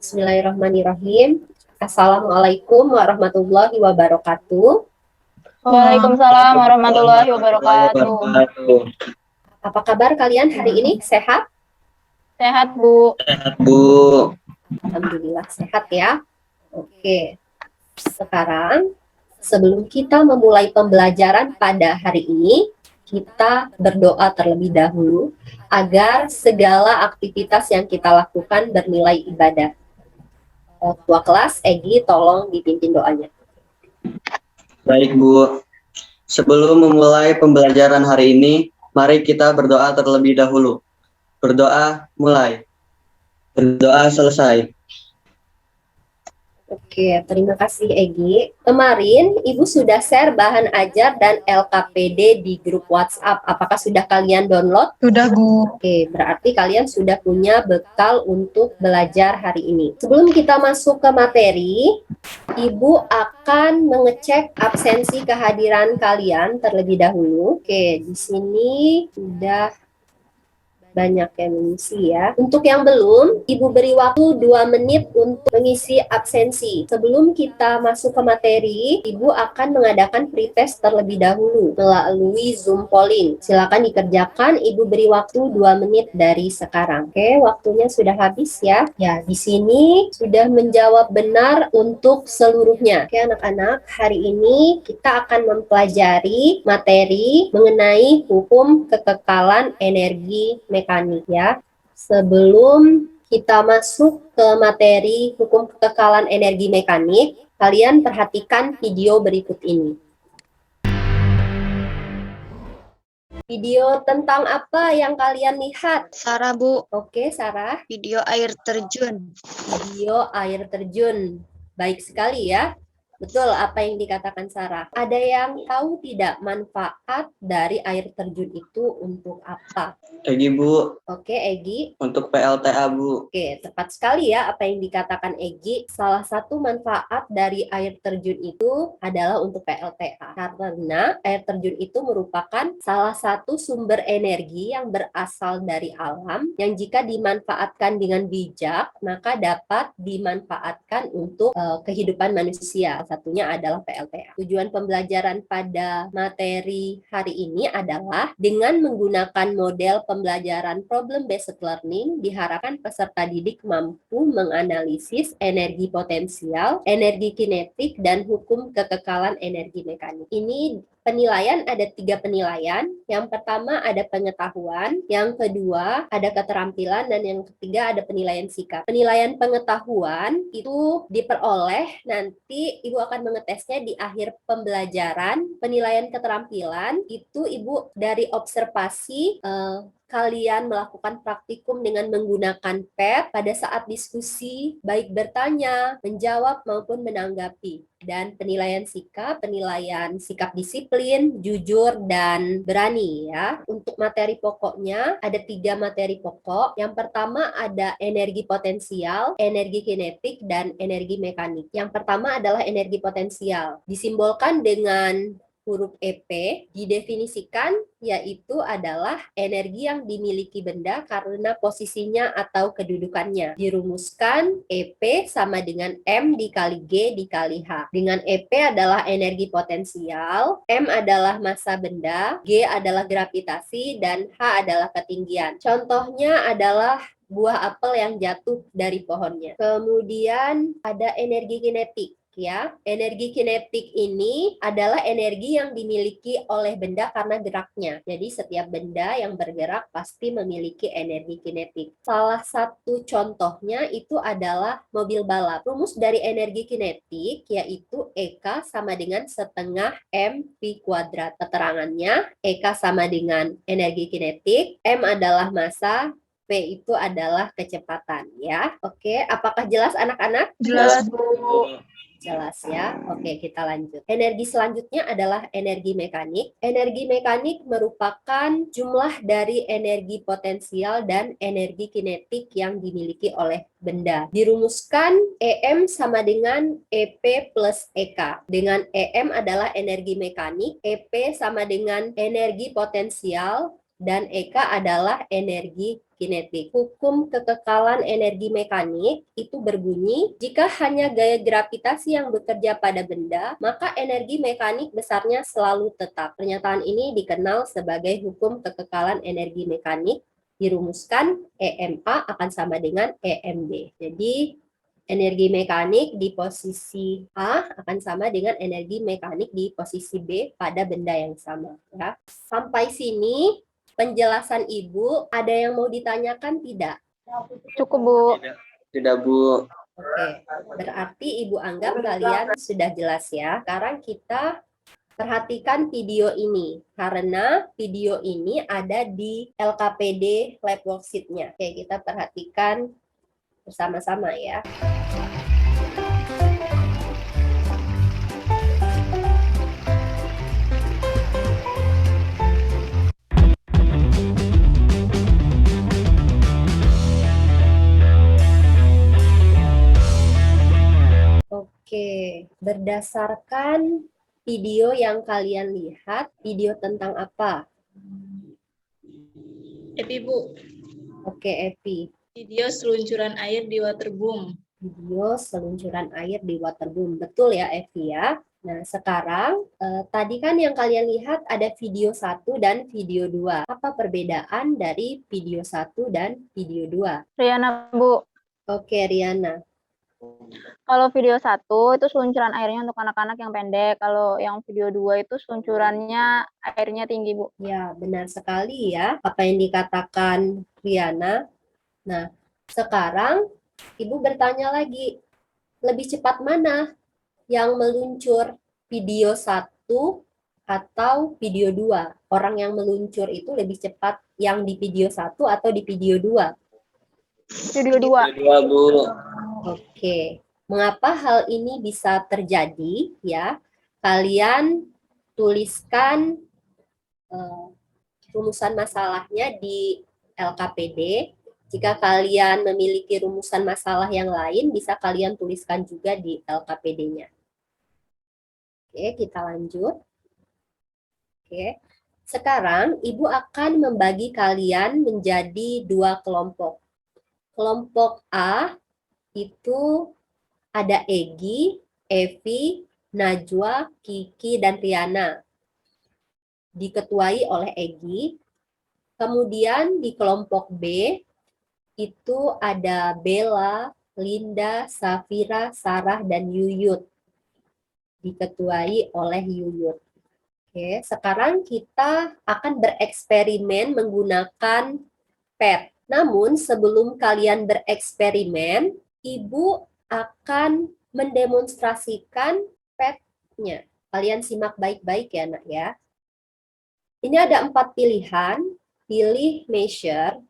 Bismillahirrahmanirrahim. Assalamualaikum warahmatullahi wabarakatuh. Waalaikumsalam warahmatullahi wabarakatuh. Apa kabar kalian hari ini? Sehat? Sehat, Bu. Sehat, Bu. Alhamdulillah sehat ya. Oke. Sekarang, sebelum kita memulai pembelajaran pada hari ini, kita berdoa terlebih dahulu agar segala aktivitas yang kita lakukan bernilai ibadah. Ketua kelas, Egi, tolong dipimpin doanya. Baik, Bu. Sebelum memulai pembelajaran hari ini, mari kita berdoa terlebih dahulu. Berdoa mulai. Berdoa selesai. Oke, terima kasih Egi. Kemarin Ibu sudah share bahan ajar dan LKPD di grup WhatsApp. Apakah sudah kalian download? Sudah, Bu. Oke, berarti kalian sudah punya bekal untuk belajar hari ini. Sebelum kita masuk ke materi, Ibu akan mengecek absensi kehadiran kalian terlebih dahulu. Oke, di sini sudah banyak yang mengisi ya. Untuk yang belum, Ibu beri waktu 2 menit untuk mengisi absensi. Sebelum kita masuk ke materi, Ibu akan mengadakan pretest terlebih dahulu melalui Zoom polling. Silakan dikerjakan, Ibu beri waktu 2 menit dari sekarang. Oke, waktunya sudah habis ya. Ya, di sini sudah menjawab benar untuk seluruhnya. Oke, anak-anak, hari ini kita akan mempelajari materi mengenai hukum kekekalan energi mekanik ya. Sebelum kita masuk ke materi hukum kekekalan energi mekanik, kalian perhatikan video berikut ini. Video tentang apa yang kalian lihat? Sarah, Bu. Oke, Sarah. Video air terjun. Video air terjun. Baik sekali ya. Betul apa yang dikatakan Sarah. Ada yang tahu tidak manfaat dari air terjun itu untuk apa? Egi, Bu. Oke, Egi. Untuk PLTA, Bu. Oke, tepat sekali ya apa yang dikatakan Egi. Salah satu manfaat dari air terjun itu adalah untuk PLTA. Karena air terjun itu merupakan salah satu sumber energi yang berasal dari alam yang jika dimanfaatkan dengan bijak, maka dapat dimanfaatkan untuk kehidupan manusia. Satunya adalah PLTA. Tujuan pembelajaran pada materi hari ini adalah dengan menggunakan model pembelajaran problem-based learning, diharapkan peserta didik mampu menganalisis energi potensial, energi kinetik, dan hukum kekekalan energi mekanik. Ini penilaian ada 3 penilaian. Yang pertama ada pengetahuan, yang kedua ada keterampilan, dan yang ketiga ada penilaian sikap. Penilaian pengetahuan itu diperoleh nanti Ibu akan mengetesnya di akhir pembelajaran. Penilaian keterampilan itu Ibu dari observasi kalian melakukan praktikum dengan menggunakan PET pada saat diskusi, baik bertanya, menjawab, maupun menanggapi. Dan penilaian sikap disiplin, jujur, dan berani ya. Untuk materi pokoknya ada 3 materi pokok. Yang pertama ada energi potensial, energi kinetik, dan energi mekanik. Yang pertama adalah energi potensial. Disimbolkan dengan huruf EP, didefinisikan yaitu adalah energi yang dimiliki benda karena posisinya atau kedudukannya. Dirumuskan EP sama dengan M dikali G dikali H. Dengan EP adalah energi potensial, M adalah massa benda, G adalah gravitasi, dan H adalah ketinggian. Contohnya adalah buah apel yang jatuh dari pohonnya. Kemudian ada energi kinetik. Ya, energi kinetik ini adalah energi yang dimiliki oleh benda karena geraknya. Jadi setiap benda yang bergerak pasti memiliki energi kinetik. Salah satu contohnya itu adalah mobil balap. Rumus dari energi kinetik yaitu EK sama dengan setengah mv kuadrat. Keterangannya EK sama dengan energi kinetik, M adalah massa, P itu adalah kecepatan ya. Oke, apakah jelas anak-anak? Jelas, Bu. Jelas ya. Oke, kita lanjut. Energi selanjutnya adalah energi mekanik. Energi mekanik merupakan jumlah dari energi potensial dan energi kinetik yang dimiliki oleh benda. Dirumuskan EM sama dengan EP plus EK. Dengan EM adalah energi mekanik, EP sama dengan energi potensial, dan EK adalah energi kinetik. Hukum kekekalan energi mekanik itu berbunyi, jika hanya gaya gravitasi yang bekerja pada benda, maka energi mekanik besarnya selalu tetap. Pernyataan ini dikenal sebagai hukum kekekalan energi mekanik, dirumuskan EMA akan sama dengan EMB. Jadi, energi mekanik di posisi A akan sama dengan energi mekanik di posisi B pada benda yang sama. Ya. Sampai sini penjelasan Ibu, ada yang mau ditanyakan tidak? Cukup, Bu. Tidak, Bu. Oke, berarti Ibu anggap kalian sudah jelas ya. Sekarang kita perhatikan video ini, karena video ini ada di LKPD Lab Worksheet-nya. Oke, kita perhatikan bersama-sama ya. Oke, berdasarkan video yang kalian lihat, video tentang apa? Epi, Bu. Oke, Epi. Video seluncuran air di waterboom. Video seluncuran air di waterboom. Betul ya, Evi ya. Nah, sekarang tadi kan yang kalian lihat ada video 1 dan video 2. Apa perbedaan dari video 1 dan video 2? Riana, Bu. Oke, Riana. Kalau video 1 itu seluncuran airnya untuk anak-anak yang pendek. Kalau yang video 2 itu seluncurannya airnya tinggi, Bu. Ya, benar sekali ya apa yang dikatakan Riana. Nah, sekarang Ibu bertanya lagi, lebih cepat mana yang meluncur, video 1 atau video 2? Orang yang meluncur itu lebih cepat yang di video 1 atau di video 2? Video 2. Kedua, Bu. Oke, mengapa hal ini bisa terjadi ya? Kalian tuliskan rumusan masalahnya di LKPD. Jika kalian memiliki rumusan masalah yang lain, bisa kalian tuliskan juga di LKPD-nya. Oke, kita lanjut. Oke, sekarang Ibu akan membagi kalian menjadi 2 kelompok. Kelompok A itu ada Egi, Evi, Najwa, Kiki, dan Riana. Diketuai oleh Egi. Kemudian di kelompok B itu ada Bella, Linda, Safira, Sarah, dan Yuyut. Diketuai oleh Yuyut. Oke, sekarang kita akan bereksperimen menggunakan PET. Namun sebelum kalian bereksperimen, Ibu akan mendemonstrasikan PET-nya. Kalian simak baik-baik ya, Nak ya. Ini ada 4 pilihan. Pilih measure.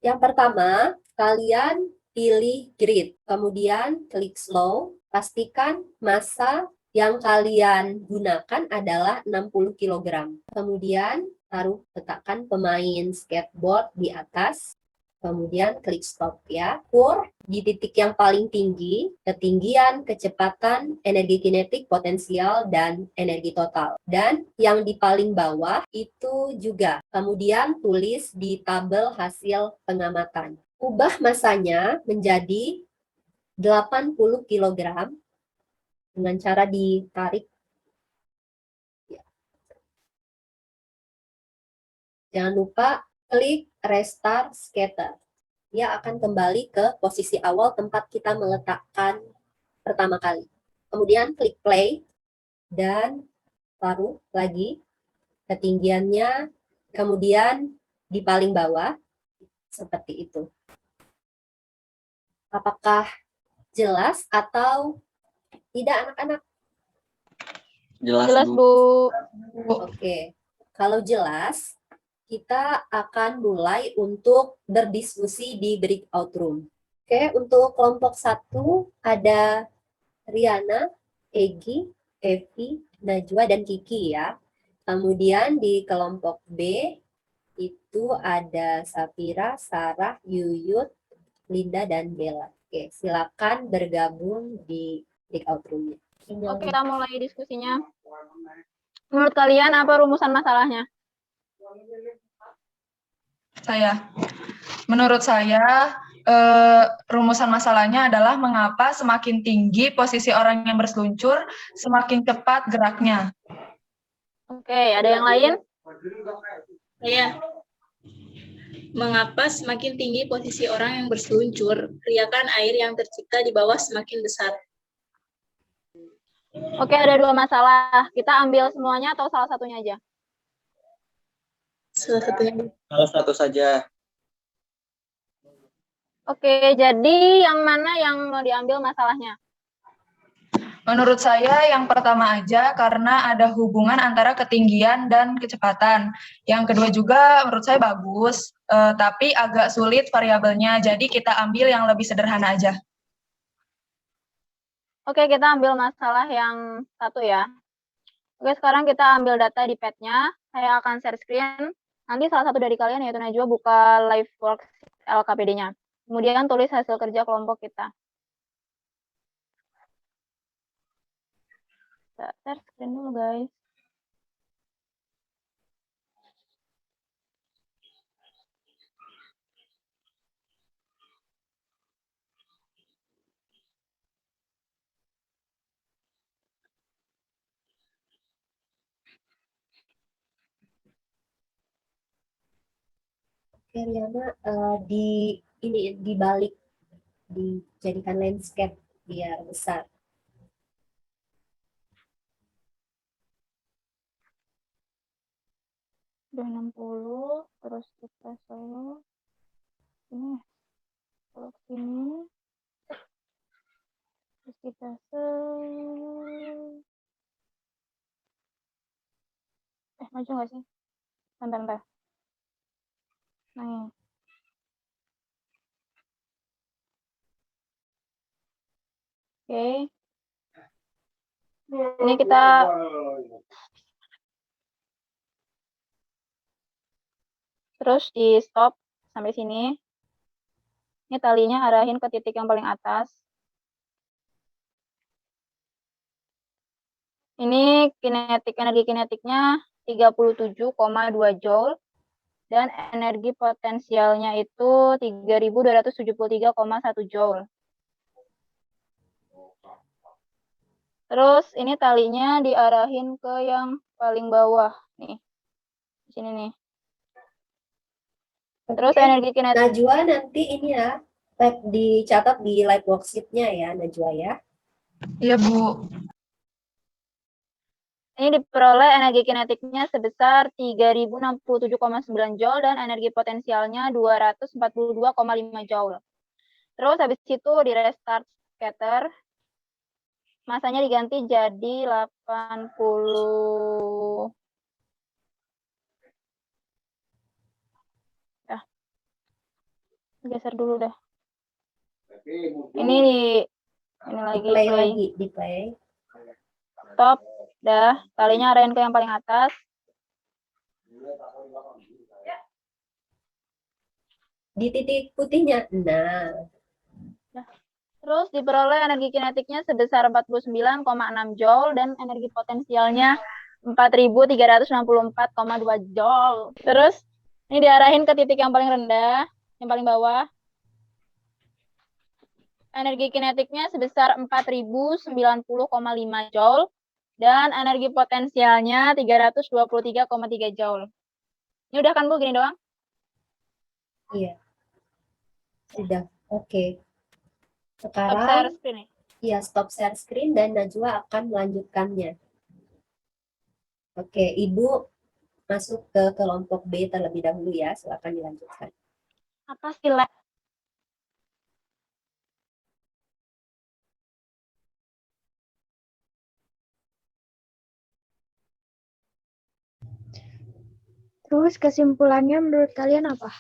Yang pertama, kalian pilih grid. Kemudian klik slow. Pastikan massa yang kalian gunakan adalah 60 kg. Kemudian letakkan pemain skateboard di atas. Kemudian klik stop ya. Kur di titik yang paling tinggi, ketinggian, kecepatan, energi kinetik, potensial, dan energi total. Dan yang di paling bawah itu juga. Kemudian tulis di tabel hasil pengamatan. Ubah massanya menjadi 80 kg dengan cara ditarik. Jangan lupa klik restart scatter. Dia akan kembali ke posisi awal tempat kita meletakkan pertama kali. Kemudian klik play dan taruh lagi ketinggiannya, kemudian di paling bawah seperti itu. Apakah jelas atau tidak, anak-anak? Jelas, Bu. Oke, kalau jelas, kita akan mulai untuk berdiskusi di breakout room. Oke, untuk kelompok 1 ada Riana, Egi, Evi, Najwa, dan Kiki ya. Kemudian di kelompok B itu ada Safira, Sarah, Yuyut, Linda, dan Bella. Oke, silakan bergabung di breakout room-nya. Oke, kita mulai diskusinya. Menurut kalian apa rumusan masalahnya? Saya. Menurut saya, rumusan masalahnya adalah mengapa semakin tinggi posisi orang yang berseluncur, semakin cepat geraknya. Oke, ada yang lain? Saya. Mengapa semakin tinggi posisi orang yang berseluncur, riakan air yang tercipta di bawah semakin besar? Oke, ada 2 masalah. Kita ambil semuanya atau salah satunya aja? Salah satunya. Salah satu saja. Oke, jadi yang mana yang mau diambil masalahnya? Menurut saya yang pertama aja karena ada hubungan antara ketinggian dan kecepatan. Yang kedua juga menurut saya bagus, tapi agak sulit variabelnya. Jadi kita ambil yang lebih sederhana aja. Oke, kita ambil masalah yang satu ya. Oke, sekarang kita ambil data di pad-nya. Saya akan share screen. Nanti salah satu dari kalian yaitu Najwa buka live worksheet LKPD-nya. Kemudian tulis hasil kerja kelompok kita. Share screen dulu guys. Oke, Riana, dibalik, dijadikan landscape biar besar. Udah 60, terus kita solo. Ini, kalau sini. Terus kita maju nggak sih? Bentar. Nah, oke. Ini kita terus di stop sampai sini. Ini talinya arahin ke titik yang paling atas. Ini energi kinetiknya 37,2 Joule dan energi potensialnya itu 3273,1 Joule. Terus ini talinya diarahin ke yang paling bawah nih. Di sini nih. Terus Oke, energi kinetik Najwa nanti ini ya, dicatat di live worksheet-nya ya, Najwa ya. Iya, Bu. ini diperoleh energi kinetiknya sebesar 3067,9 Joule dan energi potensialnya 242,5 Joule. Terus habis itu di restart scatter, masanya diganti jadi 80. Geser dulu dah. Ini lagi Di play. Stop. Dah, talinya arahin ke yang paling atas. Di titik putihnya. Nah. Terus diperoleh energi kinetiknya sebesar 49,6 Joule dan energi potensialnya 4364,2 Joule. Terus ini diarahin ke titik yang paling rendah, yang paling bawah. Energi kinetiknya sebesar 4090,5 Joule dan energi potensialnya 323,3 Joule. Ini udah kan Bu, gini doang? Iya. Sudah. Oke. Stop Sekarang share screen nih. ya stop share screen dan Najwa akan melanjutkannya. Oke, Ibu masuk ke kelompok B terlebih dahulu ya. Silakan dilanjutkan. Apa sih lab? Terus kesimpulannya menurut kalian apa?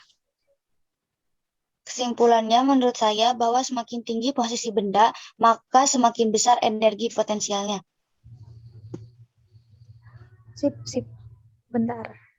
Kesimpulannya menurut saya bahwa semakin tinggi posisi benda, maka semakin besar energi potensialnya. Sip. Bentar.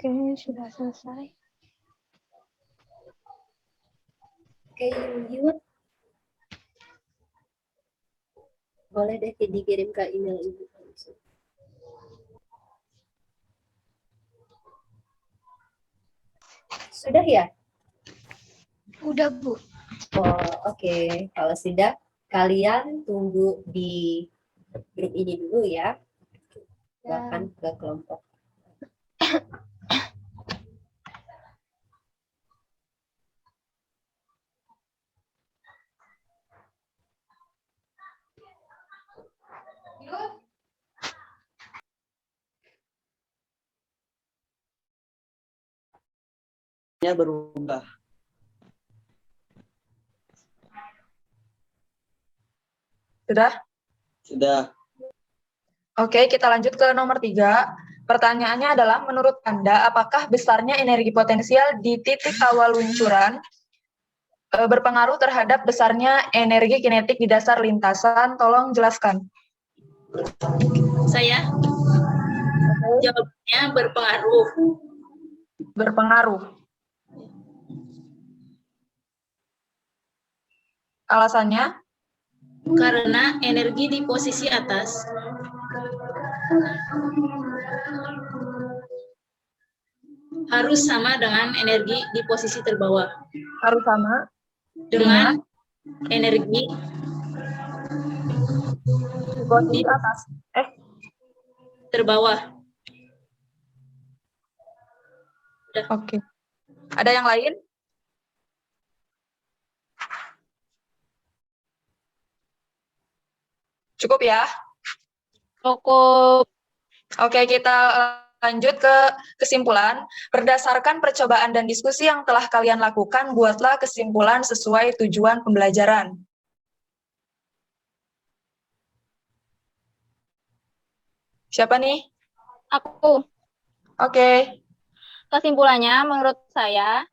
Oke, sudah selesai. Oke, Yud. Boleh deh dikirim ke email Ibu langsung. Sudah ya? Udah, Bu. Oh, oke. Kalau sudah, kalian tunggu di grup ini dulu ya. Bahkan ke kelompok. berubah. Sudah? Sudah. Oke, kita lanjut ke nomor 3. Pertanyaannya adalah, menurut Anda, apakah besarnya energi potensial di titik awal luncuran berpengaruh terhadap besarnya energi kinetik di dasar lintasan? Tolong jelaskan. Saya jawabnya berpengaruh. Berpengaruh. Alasannya? Karena energi di posisi atas harus sama dengan energi di posisi terbawah. Harus sama Dengan energi di posisi atas. terbawah. Oke. Ada yang lain? Cukup ya? Cukup. Oke, kita lanjut ke kesimpulan. Berdasarkan percobaan dan diskusi yang telah kalian lakukan, buatlah kesimpulan sesuai tujuan pembelajaran. Siapa nih? Aku. Oke. Kesimpulannya menurut saya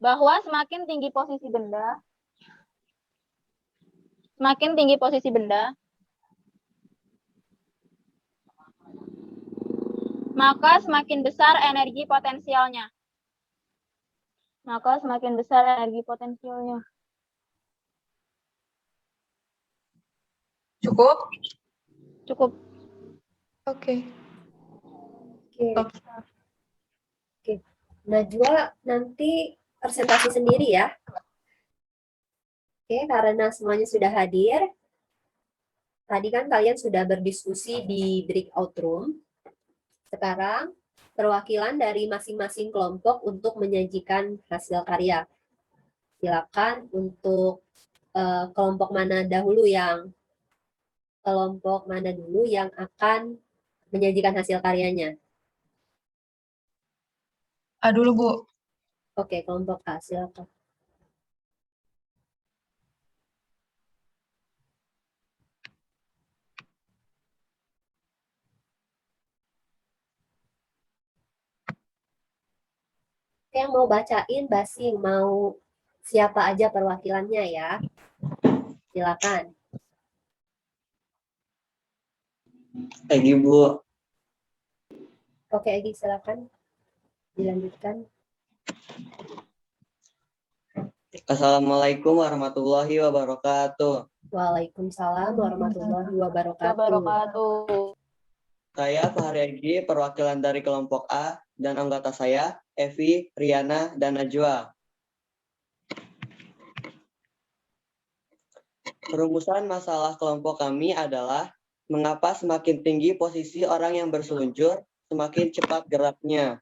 bahwa semakin tinggi posisi benda, maka semakin besar energi potensialnya. Cukup? Cukup. Oke. Oke. Najwa nanti presentasi sendiri ya. Oke, karena semuanya sudah hadir. Tadi kan kalian sudah berdiskusi di breakout room. Sekarang perwakilan dari masing-masing kelompok untuk menyajikan hasil karya. Silakan untuk kelompok mana dulu yang akan menyajikan hasil karyanya. Dulu, Bu. Oke, kelompok A, silakan. Yang mau bacain, Basing, mau siapa aja perwakilannya ya. Silakan. Egi, Bu. Oke, Egi, silakan. Dilanjutkan. Assalamualaikum warahmatullahi wabarakatuh. Waalaikumsalam warahmatullahi wabarakatuh. Saya Fahri Egi, perwakilan dari kelompok A, dan anggota saya, Evi, Riana, dan Najwa. Perumusan masalah kelompok kami adalah, mengapa semakin tinggi posisi orang yang berseluncur, semakin cepat geraknya.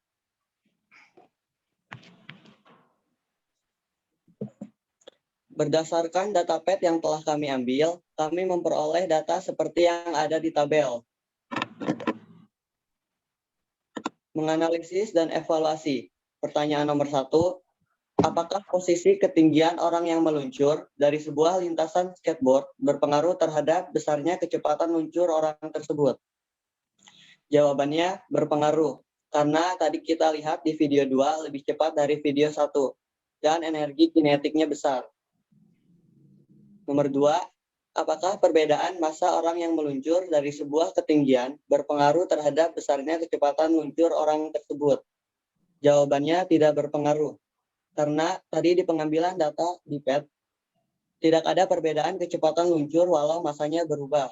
Berdasarkan datapad yang telah kami ambil, kami memperoleh data seperti yang ada di tabel. Menganalisis dan evaluasi. Pertanyaan nomor 1, apakah posisi ketinggian orang yang meluncur dari sebuah lintasan skateboard berpengaruh terhadap besarnya kecepatan luncur orang tersebut? Jawabannya berpengaruh, karena tadi kita lihat di video 2 lebih cepat dari video 1, dan energi kinetiknya besar. Nomor 2, Apakah perbedaan massa orang yang meluncur dari sebuah ketinggian berpengaruh terhadap besarnya kecepatan luncur orang tersebut? Jawabannya tidak berpengaruh. Karena tadi di pengambilan data di PET, tidak ada perbedaan kecepatan luncur walau massanya berubah.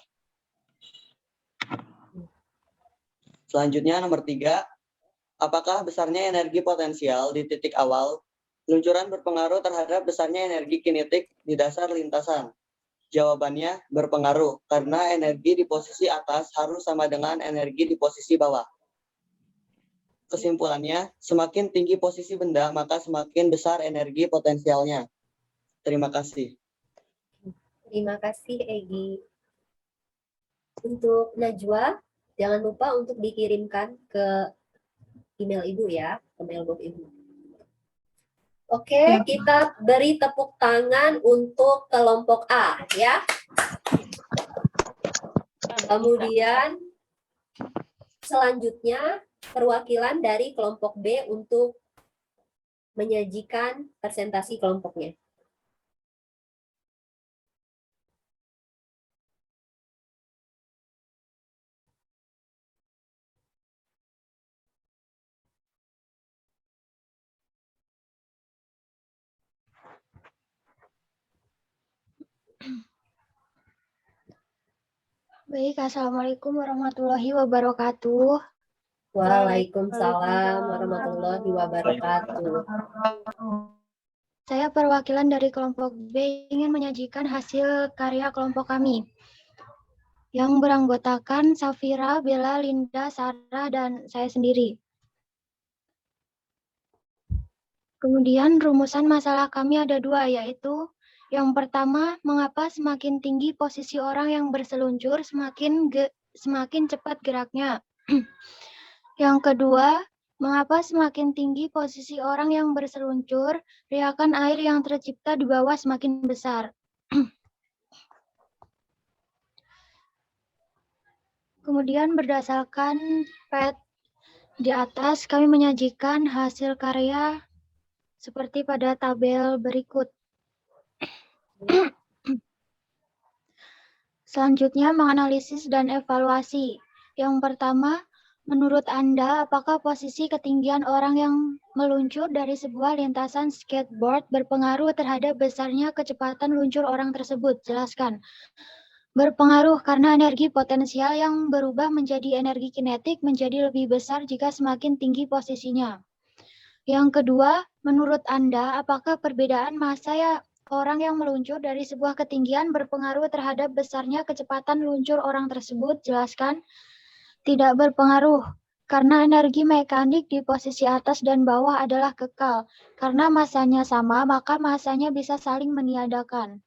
Selanjutnya nomor 3, apakah besarnya energi potensial di titik awal luncuran berpengaruh terhadap besarnya energi kinetik di dasar lintasan? Jawabannya berpengaruh, karena energi di posisi atas harus sama dengan energi di posisi bawah. Kesimpulannya, semakin tinggi posisi benda, maka semakin besar energi potensialnya. Terima kasih. Terima kasih, Egi. Untuk Najwa, jangan lupa untuk dikirimkan ke email Ibu ya, ke mailbox Ibu. Oke, Ya. kita beri tepuk tangan untuk kelompok A ya. Kemudian selanjutnya perwakilan dari kelompok B untuk menyajikan presentasi kelompoknya. Baik, Assalamualaikum warahmatullahi wabarakatuh. Waalaikumsalam warahmatullahi wabarakatuh. Saya perwakilan dari kelompok B ingin menyajikan hasil karya kelompok kami yang beranggotakan Safira, Bella, Linda, Sarah, dan saya sendiri. Kemudian rumusan masalah kami ada 2, yaitu yang pertama, mengapa semakin tinggi posisi orang yang berseluncur semakin cepat geraknya. Yang kedua, mengapa semakin tinggi posisi orang yang berseluncur, riakan air yang tercipta di bawah semakin besar. Kemudian berdasarkan PET di atas, kami menyajikan hasil karya seperti pada tabel berikut. Selanjutnya, menganalisis dan evaluasi. Yang pertama, menurut Anda, apakah posisi ketinggian orang yang meluncur dari sebuah lintasan skateboard berpengaruh terhadap besarnya kecepatan luncur orang tersebut? Jelaskan. Berpengaruh karena energi potensial yang berubah menjadi energi kinetik menjadi lebih besar jika semakin tinggi posisinya. Yang kedua, menurut Anda, apakah perbedaan massa orang yang meluncur dari sebuah ketinggian berpengaruh terhadap besarnya kecepatan luncur orang tersebut? Jelaskan. Tidak berpengaruh, karena energi mekanik di posisi atas dan bawah adalah kekal. Karena massanya sama, maka massanya bisa saling meniadakan.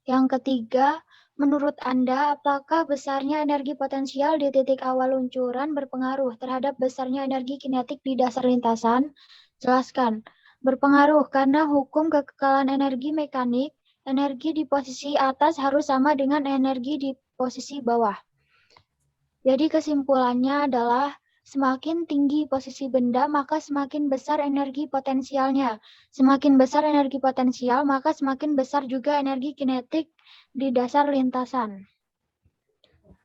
Yang ketiga, menurut Anda, apakah besarnya energi potensial di titik awal luncuran berpengaruh terhadap besarnya energi kinetik di dasar lintasan? Jelaskan. Berpengaruh karena hukum kekekalan energi mekanik, energi di posisi atas harus sama dengan energi di posisi bawah. Jadi kesimpulannya adalah semakin tinggi posisi benda, maka semakin besar energi potensialnya. Semakin besar energi potensial, maka semakin besar juga energi kinetik di dasar lintasan.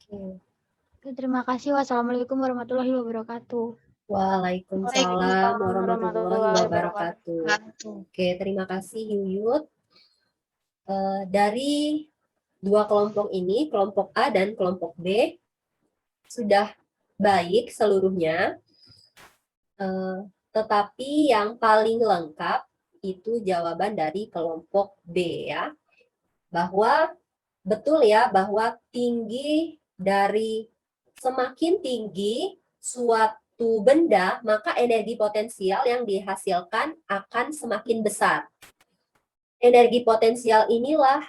Oke, terima kasih. Wassalamualaikum warahmatullahi wabarakatuh. Waalaikumsalam warahmatullahi wabarakatuh. Oke, terima kasih Yuyut. Dari 2 kelompok ini, kelompok A dan kelompok B, sudah baik seluruhnya, tetapi yang paling lengkap itu jawaban dari kelompok B ya. Bahwa betul ya, bahwa semakin tinggi suatu benda, maka energi potensial yang dihasilkan akan semakin besar. Energi potensial inilah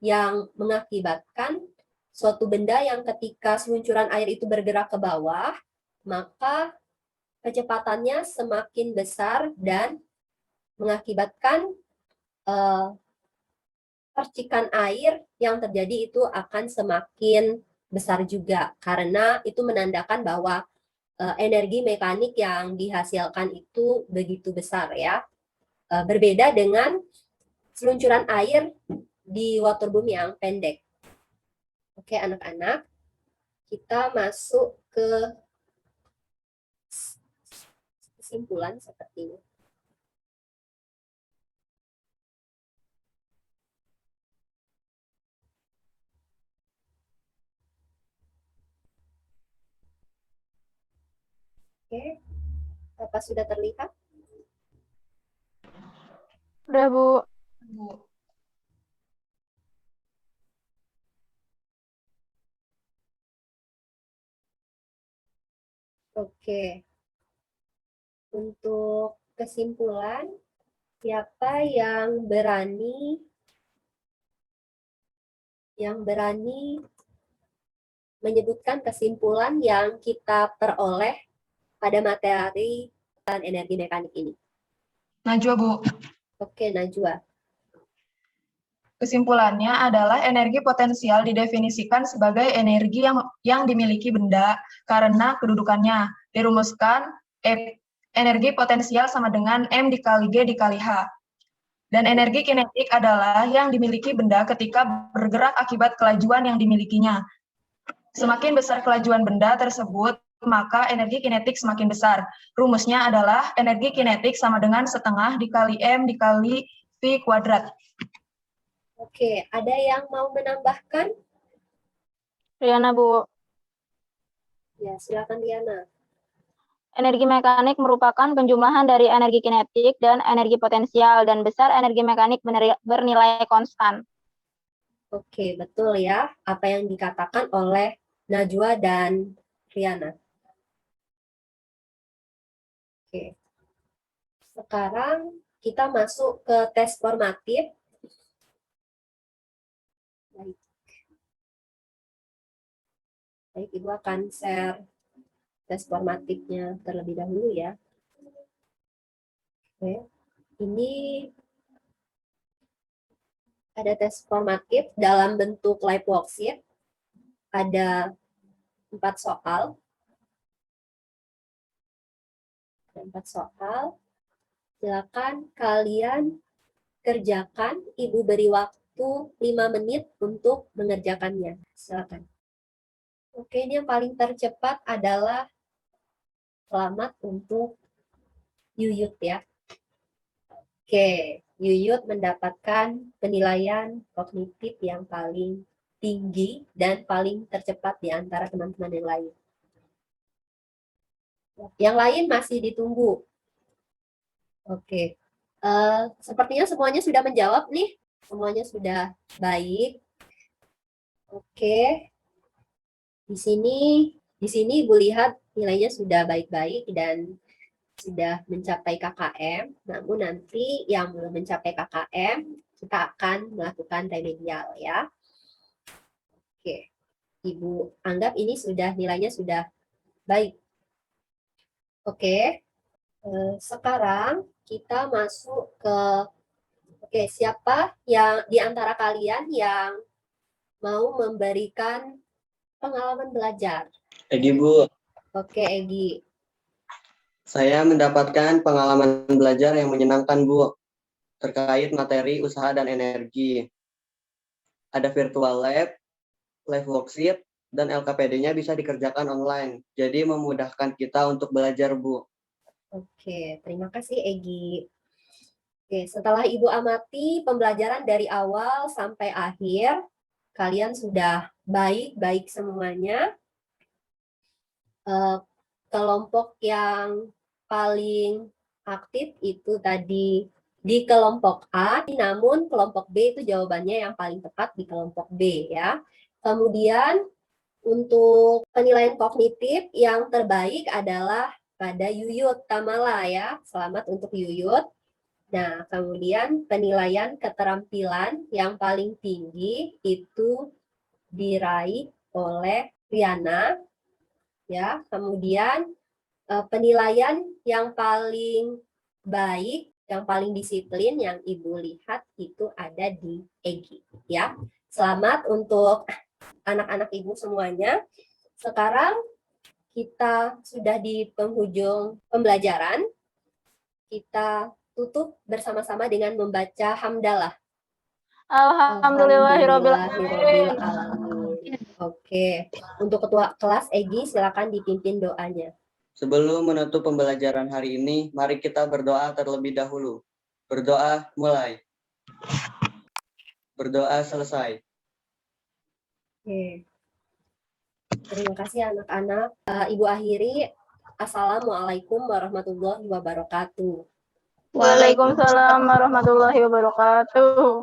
yang mengakibatkan suatu benda yang ketika seluncuran air itu bergerak ke bawah, maka kecepatannya semakin besar dan mengakibatkan percikan air yang terjadi itu akan semakin besar juga, karena itu menandakan bahwa energi mekanik yang dihasilkan itu begitu besar ya. Berbeda dengan seluncuran air di waterboom yang pendek. Oke, anak-anak, kita masuk ke kesimpulan seperti ini. Oke, apa sudah terlihat? Udah, Bu. Bu. Oke, untuk kesimpulan, siapa yang berani menyebutkan kesimpulan yang kita peroleh pada materi dan energi mekanik ini? Najwa, Bu. Oke, Najwa. Kesimpulannya adalah energi potensial didefinisikan sebagai energi yang dimiliki benda karena kedudukannya. Dirumuskan, energi potensial sama dengan M dikali G dikali H. Dan energi kinetik adalah yang dimiliki benda ketika bergerak akibat kelajuan yang dimilikinya. Semakin besar kelajuan benda tersebut, maka energi kinetik semakin besar. Rumusnya adalah energi kinetik sama dengan setengah dikali M dikali V kuadrat. Oke, ada yang mau menambahkan? Riana, Bu. Ya, silakan Diana. Energi mekanik merupakan penjumlahan dari energi kinetik dan energi potensial, dan besar energi mekanik bernilai konstan. Oke, betul ya apa yang dikatakan oleh Najwa dan Riana. Oke. Sekarang kita masuk ke tes formatif. Baik. Baik, Ibu akan share tes formatifnya terlebih dahulu ya. Oke. Ini ada tes formatif dalam bentuk live worksheet. Ada 4 soal. Ada 4 soal. Silakan kalian kerjakan. Ibu beri waktu 5 menit untuk mengerjakannya. Silakan. Oke, ini yang paling tercepat adalah selamat untuk Yuyut ya. Oke, Yuyut mendapatkan penilaian kognitif yang paling tinggi dan paling tercepat di antara teman-teman yang lain. Yang lain masih ditunggu. Oke, sepertinya semuanya sudah menjawab nih. Semuanya sudah baik. Oke, di sini Ibu lihat nilainya sudah baik-baik dan sudah mencapai KKM. Namun nanti yang belum mencapai KKM kita akan melakukan remedial ya. Oke, Ibu anggap ini nilainya sudah baik. Oke, sekarang kita masuk ke siapa yang di antara kalian yang mau memberikan pengalaman belajar? Egi, Bu. Oke, Egi. Saya mendapatkan pengalaman belajar yang menyenangkan, Bu, terkait materi usaha dan energi. Ada virtual lab, live worksheet, dan LKPD-nya bisa dikerjakan online. Jadi memudahkan kita untuk belajar, Bu. Oke, terima kasih Egi. Oke, setelah Ibu amati pembelajaran dari awal sampai akhir, kalian sudah baik-baik semuanya. Kelompok yang paling aktif itu tadi di kelompok A, namun kelompok B itu jawabannya yang paling tepat di kelompok B ya. Kemudian untuk penilaian kognitif yang terbaik adalah pada Yuyut Tamala ya. Selamat untuk Yuyut. Nah, kemudian penilaian keterampilan yang paling tinggi itu diraih oleh Riana ya. Kemudian penilaian yang paling baik, yang paling disiplin yang Ibu lihat itu ada di Egi ya. Selamat untuk anak-anak Ibu semuanya. Sekarang kita sudah di penghujung pembelajaran. Kita tutup bersama-sama dengan membaca hamdalah. Alhamdulillahirobbilalamin. Alhamdulillahirobbilalamin. Oke. Untuk ketua kelas Egi, silakan dipimpin doanya. Sebelum menutup pembelajaran hari ini, mari kita berdoa terlebih dahulu. Berdoa mulai. Berdoa selesai. Oke. Terima kasih anak-anak. Ibu akhiri, Assalamualaikum warahmatullahi wabarakatuh. Waalaikumsalam warahmatullahi wabarakatuh.